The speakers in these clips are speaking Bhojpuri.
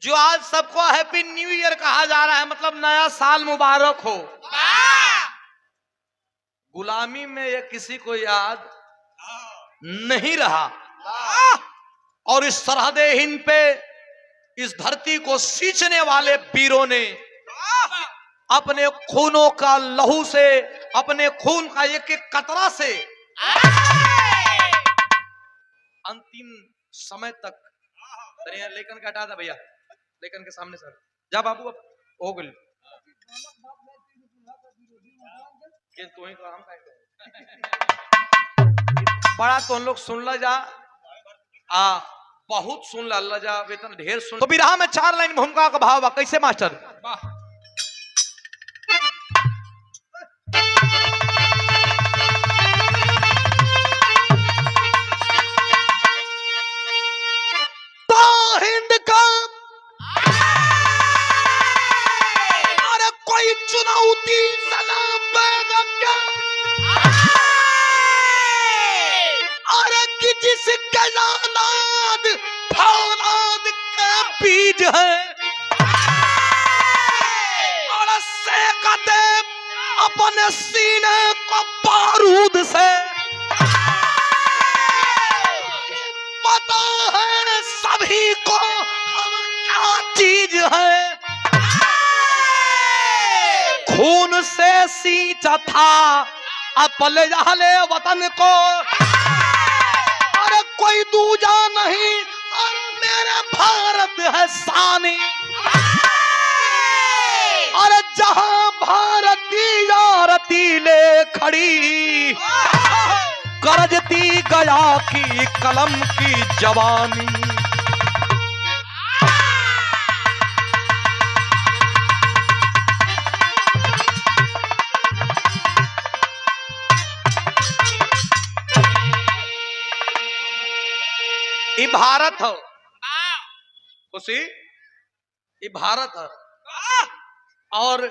जो आज सबको हैप्पी न्यू ईयर कहा जा रहा है, मतलब नया साल मुबारक हो। गुलामी में ये किसी को याद नहीं रहा और इस सरहद हिंद पे इस धरती को सींचने वाले वीरों ने अपने खूनों का लहू से, अपने खून का एक एक कतरा से अंतिम समय तक। लेखन का हटा था भैया, लेखन के सामने सर जा बाबू, अब हो गई तू ही काम बड़ा तो लोग सुन ला जा बहुत सुन ला जा, वेतन ढेर सुन। तो बिरहा में 4 लाइन भूमिका का भाव कैसे मास्टर? तो हिंद का अरे कोई चुनौती सलाम कि जिसका औलाद फौलाद का बीज है और सेकते अपने सीने को बारूद से। पता है सभी को हम क्या चीज है, खून से सींचा था अपने जाले वतन को, कोई दूजा नहीं और मेरा भारत है सानी। और जहां भारतीय आरती ले खड़ी गरजती गया की कलम की जवानी। ये भारत हो खुशी, ये भारत है और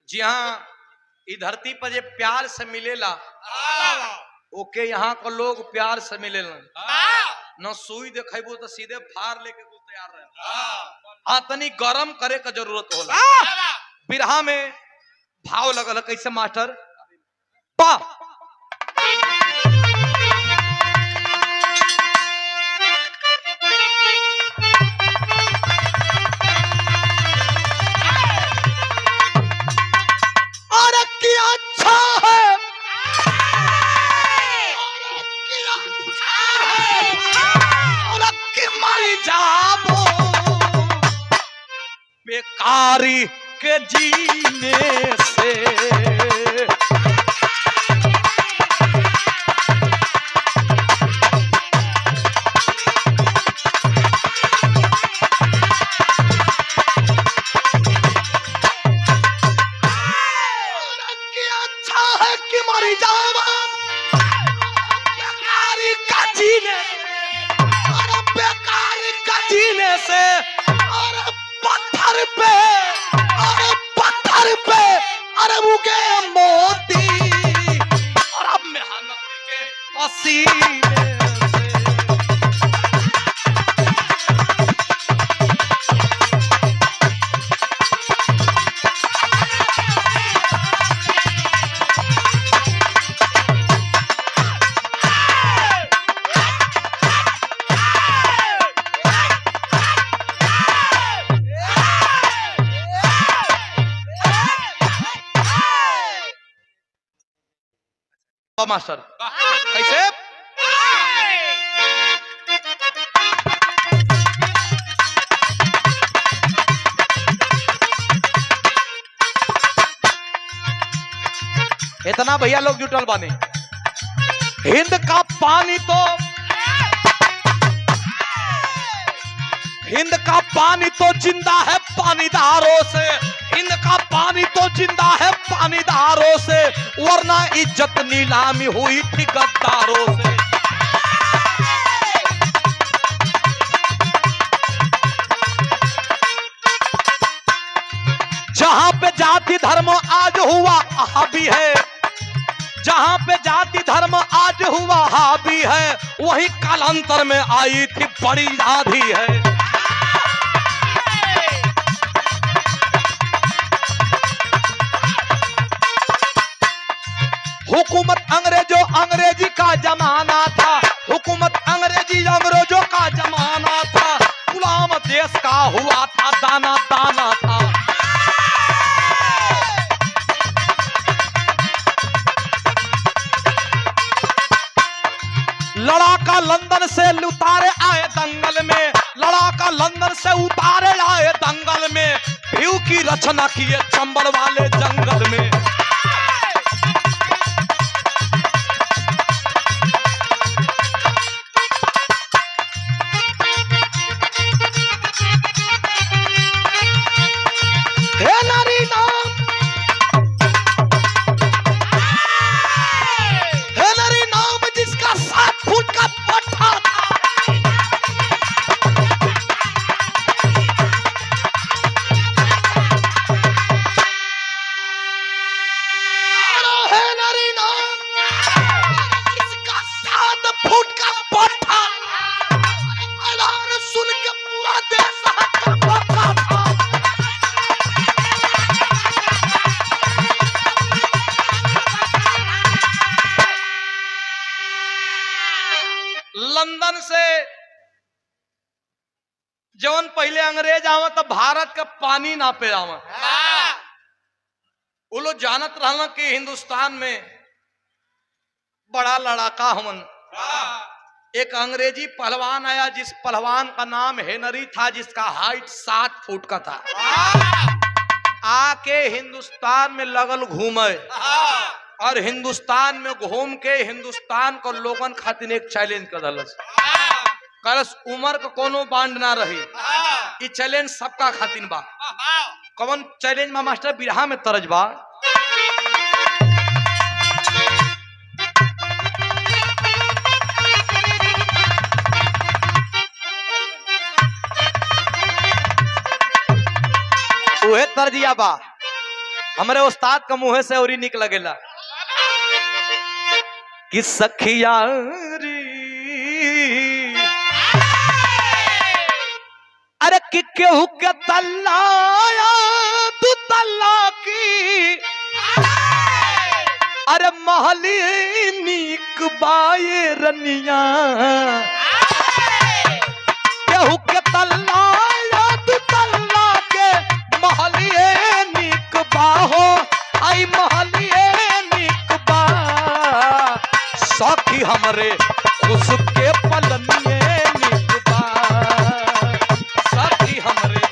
जी हाँ, ये धरती पर जे प्यार से मिलेला ओके यहाँ को लोग प्यार से मिलेला। न सुई देखेबो तो सीधे फार लेके को तैयार रहे। तनी गरम करे का जरूरत होला। बिरहा में भाव लगल कैसे मास्टर? पा बेकारी के जीने से अच्छा है कि मरी जावा बेकारी का जीने, और बेकारी का जीने से पत्थर पे अरे मुके मोती और अब मेहनत के पसीने मास्टर कैसे? इतना भैया लोग जुटल बाने। हिंद का पानी तो जिंदा है पानीदारों से, हिंद का पानी तो जिंदा है पानीदारों से, वरना इज्जत नीलामी हुई थी गद्दारों से। जहां पे जाति धर्म आज हुआ हावी है, जहां पे जाति धर्म आज हुआ हावी है, वही कालांतर में आई थी बड़ी आधी है। देश का हुआ था दाना दाना था। लड़ाका लंदन से उतारे आए दंगल में, लड़ाका लंदन से उतारे आए दंगल में, भीव की रचना किए चंबल वाले जंगल में। लंदन से जवन पहले अंग्रेज आवा तो भारत का पानी ना पे आवा। वो लोग जानत रहना कि हिंदुस्तान में बड़ा लड़ाका हमन। एक अंग्रेजी पहलवान आया जिस पहलवान का नाम हेनरी था, जिसका हाइट 7 फुट का था। आके हिंदुस्तान में लगल घूमे और हिंदुस्तान में घूम के हिंदुस्तान को लोगन खातिर एक चैलेंज कर दलस। करस उम्र का कोनो बांड ना रही, ये चैलेंज सबका खातिर बा। कौन चैलेंज में मास्टर बिरहा में तरज बा। उहे तरजिया बा हमारे उस्ताद का मुंह से और ही निक लगेला कि सखिया री, अरे कि केहू के तल्लाया तू तल्ला की, अरे महली नीक बाए रनिया, केहू के तल्लाया तू तल्ला के महलिए नीक बाहो, आई महलिए नीक बा, सखी हमरे उसके पलनिए नीक बा, सखी हमरे।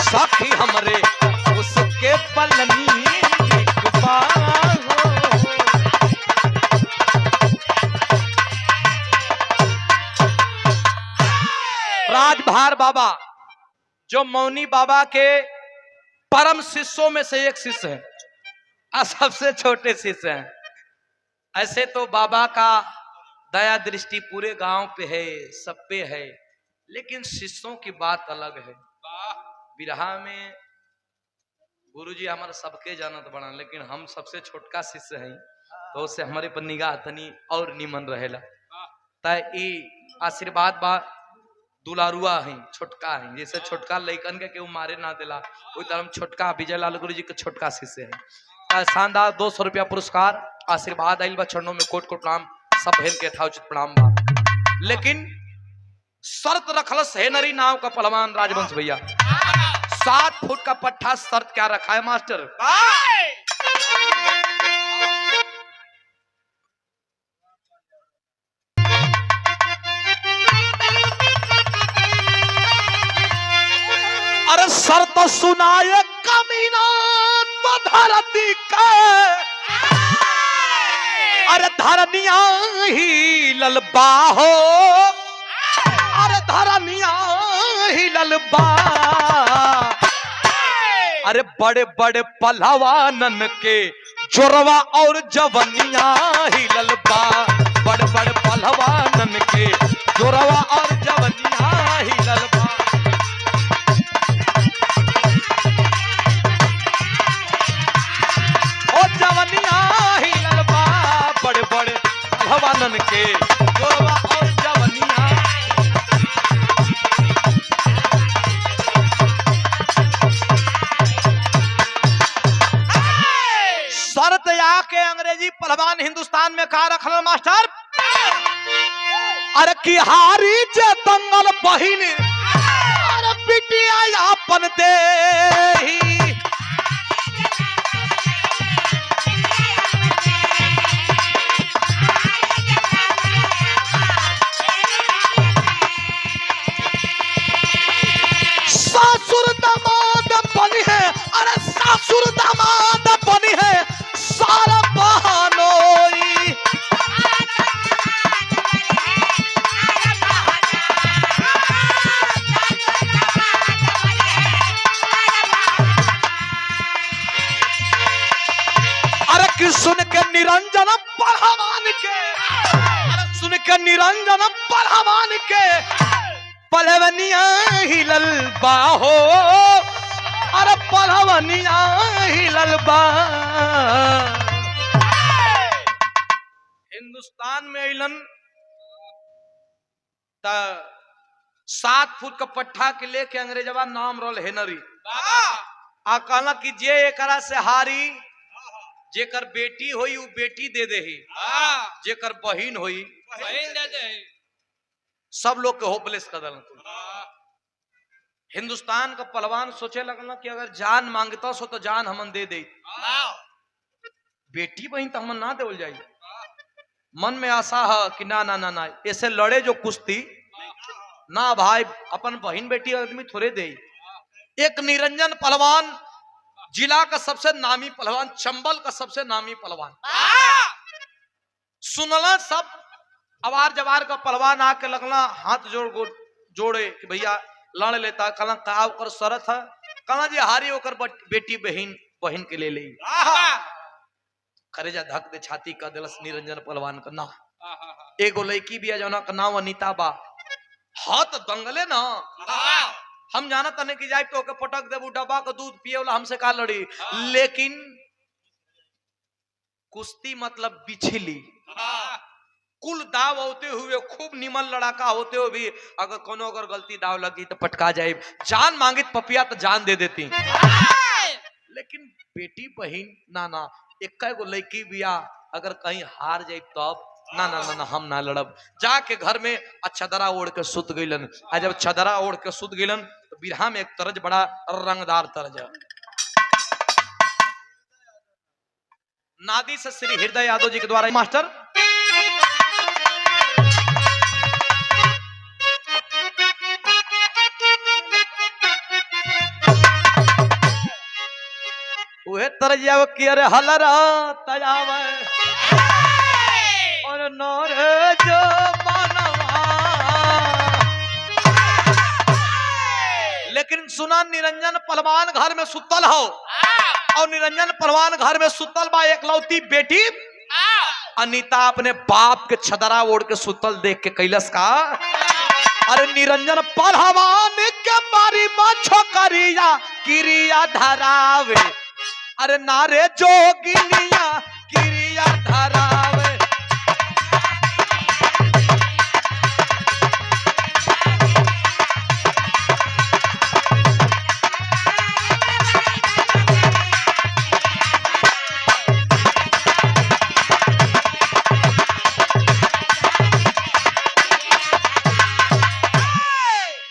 सखी हमरे उसके पलनी राजभार बाबा जो मौनी बाबा के परम शिष्यों में से एक शिष्य है और सबसे छोटे शिष्य हैं। ऐसे तो बाबा का दया दृष्टि पूरे गांव पे है, सब पे है, लेकिन शिष्यों की बात अलग है। बिरहा में गुरुजी हमारे सबके जानत बना, लेकिन हम सबसे छोटका शिष्य हैं तो उससे हमारे पर निगाह तनी और निमन रहेला। तय आशीर्वाद बा दुलारुआ है, छोटका है, जैसे छोटका लइकन के केहू मारे ना देला, वही तरह हम छोटका विजय लाल गुरुजी के छोटका शिष्य है। शानदार 200 रुपया पुरस्कार आशीर्वाद आइल बा, चरणों में कोट कोट प्रणाम, सब बहन के यथाउचित प्रणाम बा। लेकिन शर्त रखलस हेनरी नाव का पहलवान राजवंश भैया, 7 फुट का पट्टा। शर्त क्या रखा है मास्टर? अरे शर्त सुनाए कमीना तो धरती का, अरे धरनिया ही ललबा हो, अरे धरनिया ही ललबा, अरे बड़े बड़े पहलवानन के जोरवा और जवनिया ही ललबा, बड़े बड़े पहलवानन के जोरवा और जवनिया ही ललबा। ओ जवनिया ही ललबा, बड़े बड़े जवानन के गोवा और जवनिया। शर्त आके अंग्रेजी पहलवान हिंदुस्तान में कहा रखल मास्टर, अरे की हारी जे दंगल बहिन, अरे बिटिया अपन दे ही। सासुर दामाद बनी है, अरे सासुर दामाद बनी है सारा बहानोई। अरे कि सुन के निरंजन पहलवान के, अरे सुन के निरंजन पहलवान के पहलवनिया हिलल बाहो, अरे पहलवनिया हिलल बा। हिंदुस्तान में अलन त 7 फुट का पट्ठा के लेके अंग्रेजवा नाम रोल हेनरी आ कहला कि जे एकरा से हारी, जेकर बेटी होई उ बेटी दे दे ही, जेकर बहिन होई बहन दे दे। सब लोग के होपलेस कर दल। हिंदुस्तान का पहलवान सोचे लगना कि अगर जान मांगता सो तो जान हमन दे दे, बेटी बहन तो हमन ना देवल जाई। मन में आशा है कि ना ना ना ना ऐसे लड़े जो कुश्ती ना भाई, अपन बहन बेटी आदमी थोड़े दे। एक निरंजन पहलवान, जिला का सबसे नामी पहलवान, चंबल का सबसे नामी पहलवान, सुनला सब अवार जवार का पहलवान आके लगला हाथ जोड़े कि भैया लड़ लेता। कला का ओकर शरत है, कला जे हारी ओकर बेटी बहन के ले ले। करेजा धक दे छाती का दिलस निरंजन पहलवान का ना। एगो लड़की भी है जौना का नाम अनीता बा, हाथ दंगले ना हम जाना तने की जाए तो ओके पटक देबू, डब्बा का दूध पिए वाला हमसे का लड़ी। लेकिन कुश्ती मतलब बिछली, कुल दाव होते हुए खूब निमन लड़ाका होते हुए भी अगर कोनो अगर गलती दाव लगी तो पटका जाए। जान मांगी पपिया तो जान दे देती, लेकिन बेटी बहन ना ना। एक गो लड़की बिया अगर कहीं हार जाए तब ना ना ना ना हम ना लड़ब। जाके घर में छदरा ओढ़ के सुत गईलन। आ जब छदरा ओढ़ के सुत गईलन तो बिरहा में एक तरज बड़ा रंगदार तरज। नादी से श्री हृदय यादव जी के द्वारा मास्टर वह तरजिया की अरे हलरा तजावे और नौर जो बनवा। लेकिन सुना निरंजन पहलवान घर में सुतल हो, और निरंजन पहलवान घर में सुतल बा एकलौती बेटी अनीता अपने बाप के छदरा ओढ़ के सुतल देख के कैलस का, अरे निरंजन पहलवान के बारी में छोकरिया किरिया धरावे, अरे नारे जोगिनिया किरिया धरावे।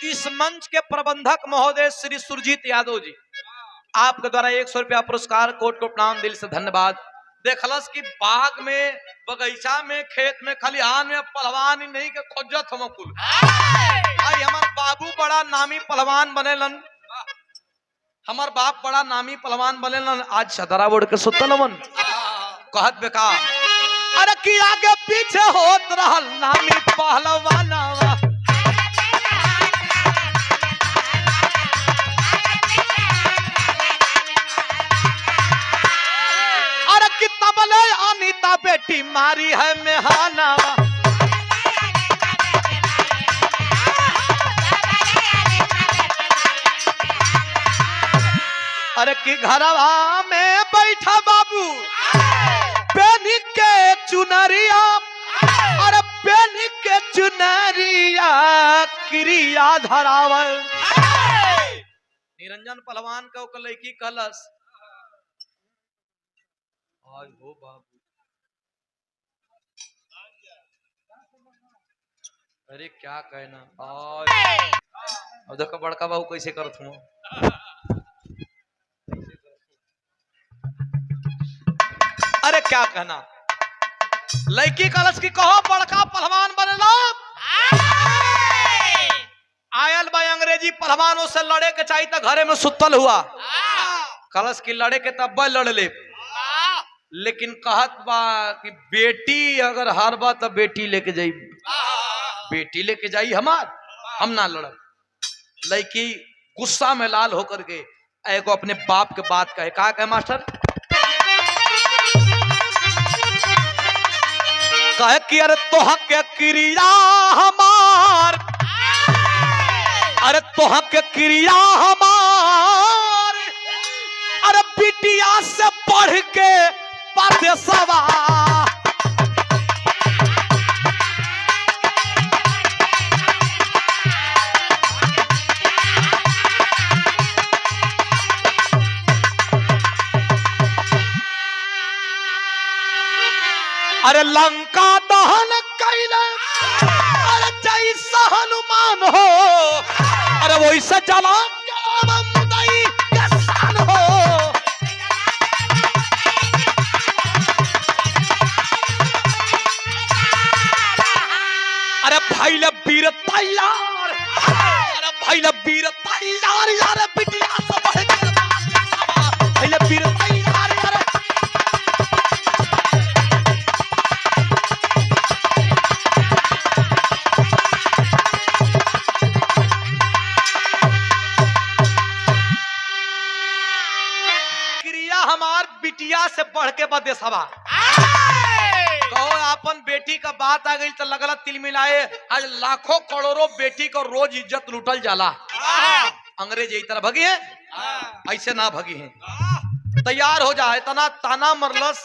इस मंच के प्रबंधक महोदय श्री सुरजीत यादव जी, आपके द्वारा 100 रुपया पुरस्कार, कोट को प्रणाम, दिल से धन्यवाद। देखलस कि बाग में, बगीचा में, खेत में, खलिहान में पहलवान ही नहीं के खोजत हम कुल। आई हमार बाबू बड़ा नामी पहलवान बनेलन, हमार बाप बड़ा नामी पहलवान बनेलन, आज छदरा ओढ़ के सुतल मन कहत बेका, अरे कि आगे पीछे होत रहल नामी पहलवानवा। तबले अनीता बेटी मारी है मेहानावा। अरे कि घरवा में बैठा बाबू पेनी के चुनरिया, चुनरिया क्रिया धरावल। निरंजन पहलवान का ओकर लड़की कलश आज हो बाबू, अरे क्या कहना आज। अब देखो बड़का बाबू कैसे करत हूँ। अरे क्या कहना, लड़की कलश की कहो बड़का पहलवान बनेला। आयल भाई अंग्रेजी पहलवानों से लड़े के चाहिए तो घरे में सुतल हुआ। कलश की लड़े के तब लड़ ले, लेकिन कहत बा कि बेटी अगर हार बा तो बेटी लेके जाई, बेटी लेके जाई हमार, हम ना लड़ब। लड़की गुस्सा में लाल होकर के एगो अपने बाप के बात कहे। का कहे मास्टर? कहे कि अरे तोह के क्रिया हमार, अरे तोह के क्रिया हमार, अरे बिटिया से पढ़ के परदेसवा। अरे लंका दहन कैले, अरे जैसा हनुमान हो, अरे वैसे चला मुदई के सान हो। अरे भाई वीर तैयार, अरे भाई वीर तैयार, यार बिटिया से बढ़ के भाई वीर तैयार यार। बिटिया से बढ़ के बदेसवा। कहो अपन बेटी का बात आ गई तो लगला तिल मिलाए। आज लाखों करोड़ों बेटी को रोज इज्जत लूटल जाला। अंग्रेज यही तरह भगी है, ऐसे ना भगी है। तैयार हो जा, इतना ताना मरलस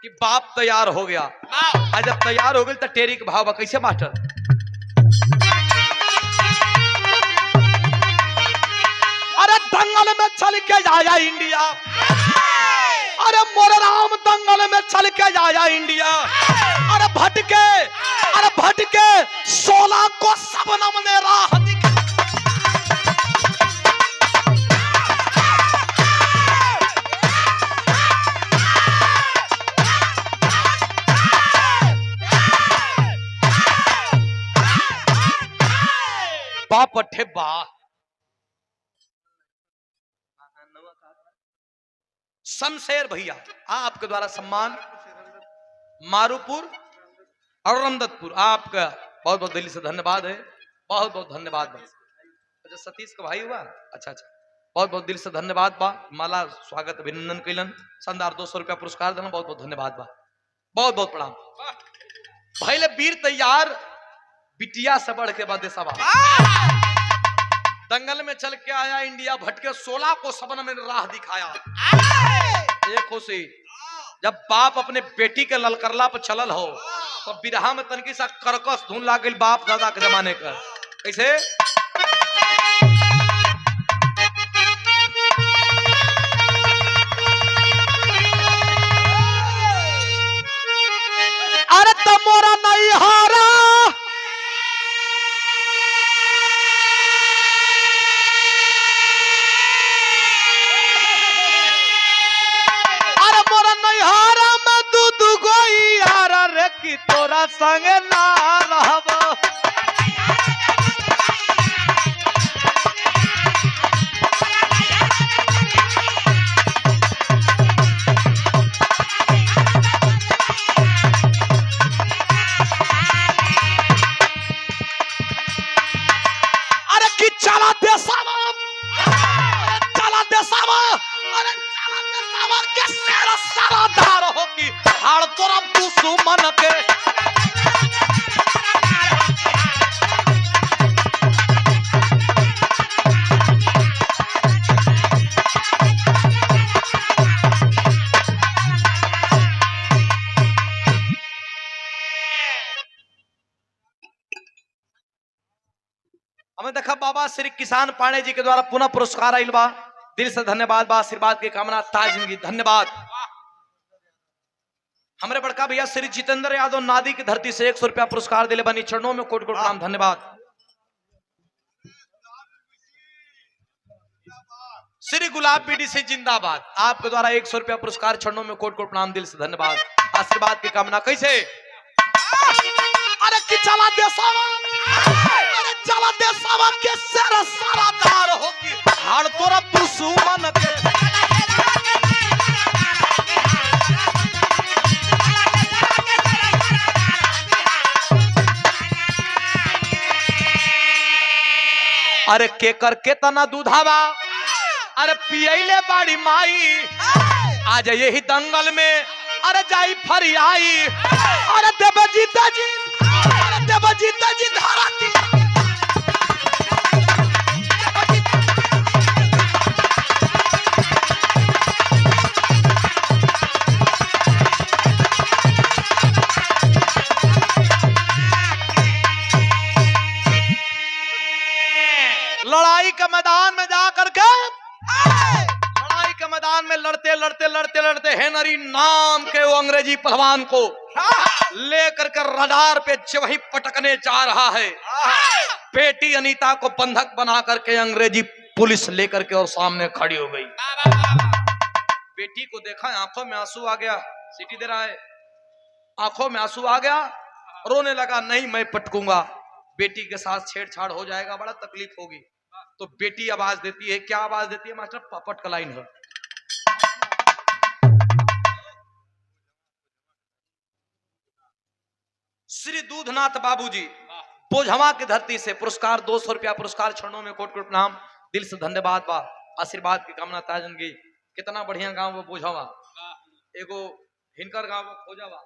कि बाप तैयार हो गया। आज जब तैयार हो गई तो टेरी के भाव कैसे मास्टर? अरे दंगल में चल के जाया इंडिया, अरे मोर राम दंगल में चल के जाया इंडिया। अरे भटके 16 को सबनम ने राह दिखा। बाप अठे बा शमशेर भैया आपके द्वारा सम्मान, मारूपुर और रमदतपुर आपका बहुत बहुत दिल से धन्यवाद है, बहुत बहुत धन्यवाद। अच्छा सतीश का भाई हुआ, अच्छा बहुत बहुत दिल से धन्यवाद बा। माला स्वागत अभिनंदन कैलन, शानदार 200 रुपया पुरस्कार देना, बहुत बहुत धन्यवाद बा, बहुत बहुत प्रणाम। भाई वीर तैयार बिटिया से बढ़ के बाद सभा दंगल में चल के आया इंडिया। भटके 16 को सबन में राह दिखाया। एक खुशी जब बाप अपने बेटी के ललकरला पर चलल हो तो बिरहा में तनकी सा करकस धुन लाग गई बाप दादा के जमाने का। कैसे? अरे तमोरा नहीं हारा, कि तोरा संग ना रहब। अरे कि चला देसावा, चला देसावा, अरे चला देसावा के सेरा सारा धार हो कि हाड़ तोरा दुश्मन के। हमें देखा बाबा श्री किसान पांडे जी के द्वारा पुनः पुरस्कार आइल बा, दिल से धन्यवाद बा, आशीर्वाद की कामना, ताज जिंदगी धन्यवाद। हमारे बड़का भैया श्री जितेंद्र यादव नादी की धरती से 100 रुपया पुरस्कार दिले बनी, चरणों में कोट कोट प्रणाम धन्यवाद। श्री गुलाब बीडी से जिंदाबाद, आपके द्वारा 100 रुपया पुरस्कार, चरणों में कोट कोट प्रणाम, दिल से धन्यवाद, आशीर्वाद की कामना। कैसे अरे कि चला देसावा, अरे चला देसावा के सर सारा दार होगी हाड़ तोरा पुसुमन के। अरे के कर के तना दूधावा, अरे पियले बाड़ी माई, आज यही दंगल में अरे जाई फरियाई, अरे देवजीता जी, अरे देवजीता जी धाराती। लड़ाई के मैदान में जाकर के, लड़ाई के मैदान में लड़ते लड़ते लड़ते लड़ते हेनरी नाम के वो अंग्रेजी पहलवान को लेकर के रडार पे वही पटकने जा रहा है। बेटी अनीता को बंधक बना करके अंग्रेजी पुलिस लेकर के और सामने खड़ी हो गई। बेटी को देखा, आंखों में आंसू आ गया, सीटी दे रहा है, आंखों में आंसू आ गया, रोने लगा, नहीं मैं पटकूंगा, बेटी के साथ छेड़छाड़ हो जाएगा, बड़ा तकलीफ होगी। तो बेटी आवाज देती है, क्या आवाज देती है मास्टर? पापट का लाइन है। श्री दूधनाथ बाबूजी बोझवा की धरती से पुरस्कार 200 रुपया पुरस्कार, चरणों में कोट कोट प्रणाम, दिल से धन्यवाद बा, आशीर्वाद की कामना, ताजनगी। कितना बढ़िया गांव वो बोझवा, एगो हिनकर गांव खोजावा,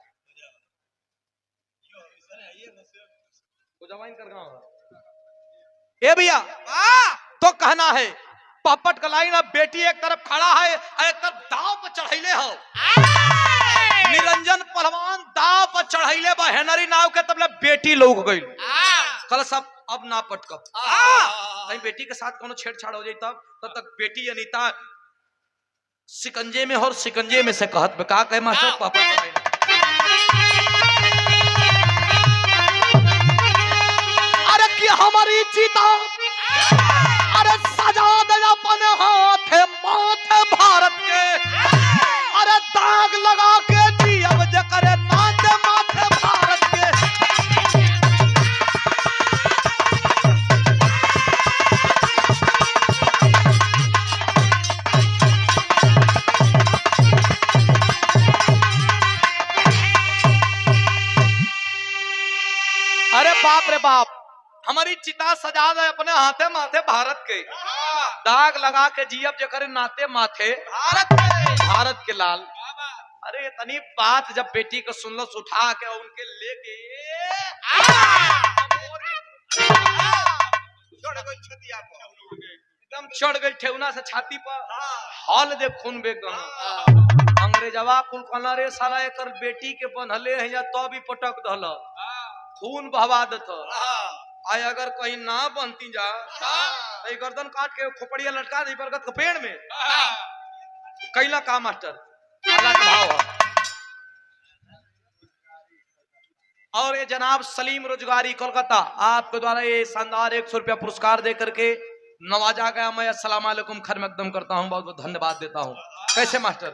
खोजावा हिनकर गांव। ए भैया तो कहना है पपट का लाइन, अब बेटी एक तरफ खड़ा है, एक तरफ दाव पर चढ़ैले हो, निरंजन पहलवान दाव पर चढ़ैले बा हेनरी नाव के, तब बेटी लोग गई कल सब अब ना पटकब, कहीं बेटी के साथ कोनो छेड़छाड़ हो जाए तब तक बेटी अनीता सिकंजे में, और सिकंजे में से कहत में का कहे मास्टर? पपट का लाइन, अरे कि हमारी चीता अरे सजा दे अपने हाथ माथे भारत के, अरे दाग लगा के दी अब जकरे नाचे माथे भारत के। अरे बाप रे बाप, हमारी चिता सजा दे अपने हाथे माथे भारत के, दाग लगा के जियब जकर नाते माथे भारत के लाल। अरे तनी बात जब बेटी को सुनलो उठा के उनके लेके एकदम चढ़ गई ठेवना से छाती पर, हॉल दे खून बेग गया। अंग्रेजवा कुल कहना रे साला एकर बेटी के बनहले है या तो भी पटक दहल, खून बहवा देत, आय अगर कहीं ना बनती जा तो गर्दन काट के खोपड़िया लटका दी बरगद के पेड़ में, कैला का मास्टर? अल्लाह का भाव है। और ये जनाब सलीम रोजगारी कोलकाता, आपके द्वारा ये शानदार 100 रुपया पुरस्कार दे करके नवाजा गया। मैं अस्सलाम वालेकुम खैर मकदम करता हूँ, बहुत बहुत धन्यवाद देता हूँ। कैसे मास्टर?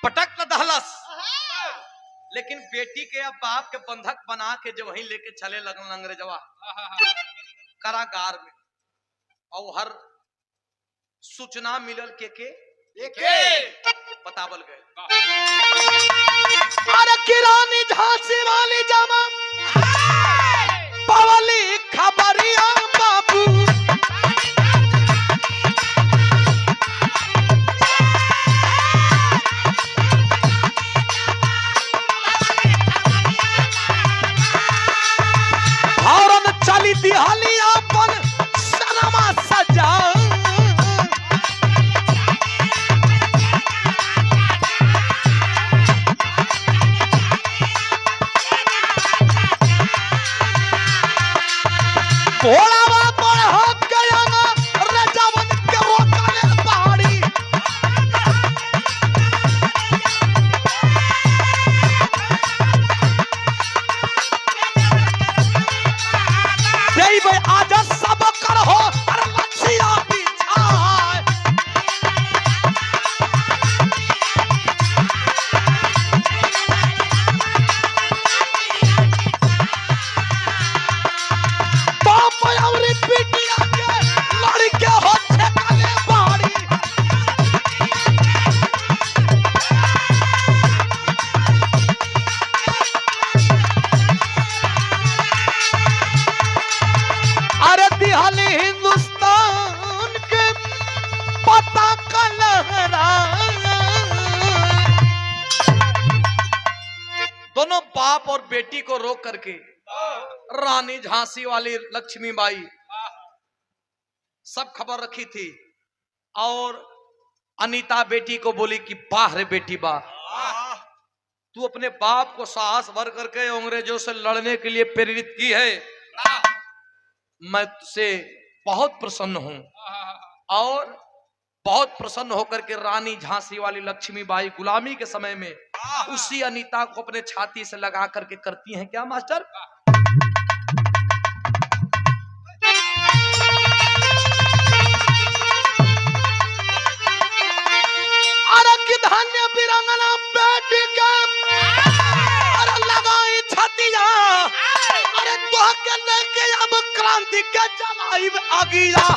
पटक तो दहलस, लेकिन बेटी के अब बाप के बंधक बना के जो वहीं लेके चले लगन अंग्रेजवा कारागार में, और हर सूचना मिलल के बतावल गए। अरे किरानी झांसी वाली जमा पवली खबरिया बाबू, चली दिहाली अपन सनमा सजा, बाप और बेटी को रोक करके रानी झांसी वाली लक्ष्मीबाई सब खबर रखी थी और अनीता बेटी को बोली कि वाह रे बेटी वाह, तू अपने बाप को साहस भर करके अंग्रेजों से लड़ने के लिए प्रेरित की है, मैं तुझसे बहुत प्रसन्न हूं। और बहुत प्रसन्न होकर के रानी झांसी वाली लक्ष्मीबाई गुलामी के समय में उसी अनीता को अपने छाती से लगा करके करती हैं क्या मास्टर? अरे कि धन्य वीरांगना बेटी के अरे लगाई छतिया, अरे तो के लेके अब क्रांति के जलाई आगिया।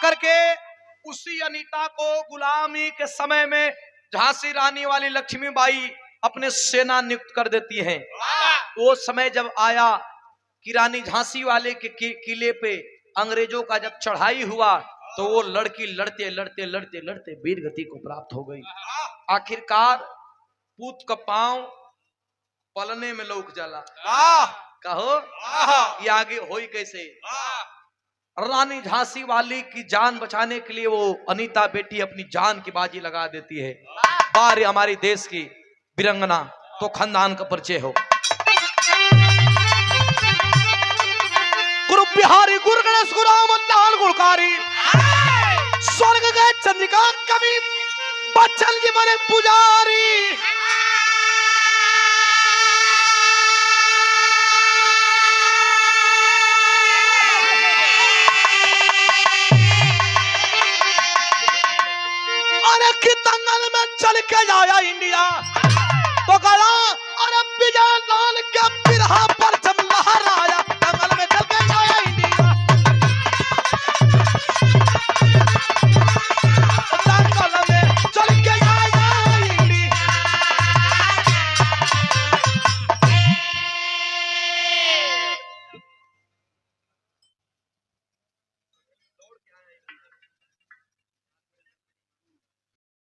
करके उसी अनीता को गुलामी के समय में झांसी रानी वाली लक्ष्मीबाई अपने सेना नियुक्त कर देती हैं। वो समय जब आया कि रानी झांसी वाले के किले पे अंग्रेजों का जब चढ़ाई हुआ तो वो लड़की लड़ते लड़ते लड़ते लड़ते वीर गति को प्राप्त हो गई। आखिरकार पूत का पांव पलने में लौक जाला। कहो ये आगे होई कैसे? रानी झांसी वाली की जान बचाने के लिए वो अनीता बेटी अपनी जान की बाजी लगा देती है। बार हमारी देश की वीरांगना तो खानदान का परिचय हो। गुरु बिहारी गुरु गणेश गुरु लाल गुणकारी स्वर्ग गए चंद्रिका कवि बच्चन जी बने पुजारी। दंगल में चल के आया इंडिया तो गया अरे विजय लाल के बिरहा पर जब लहराया।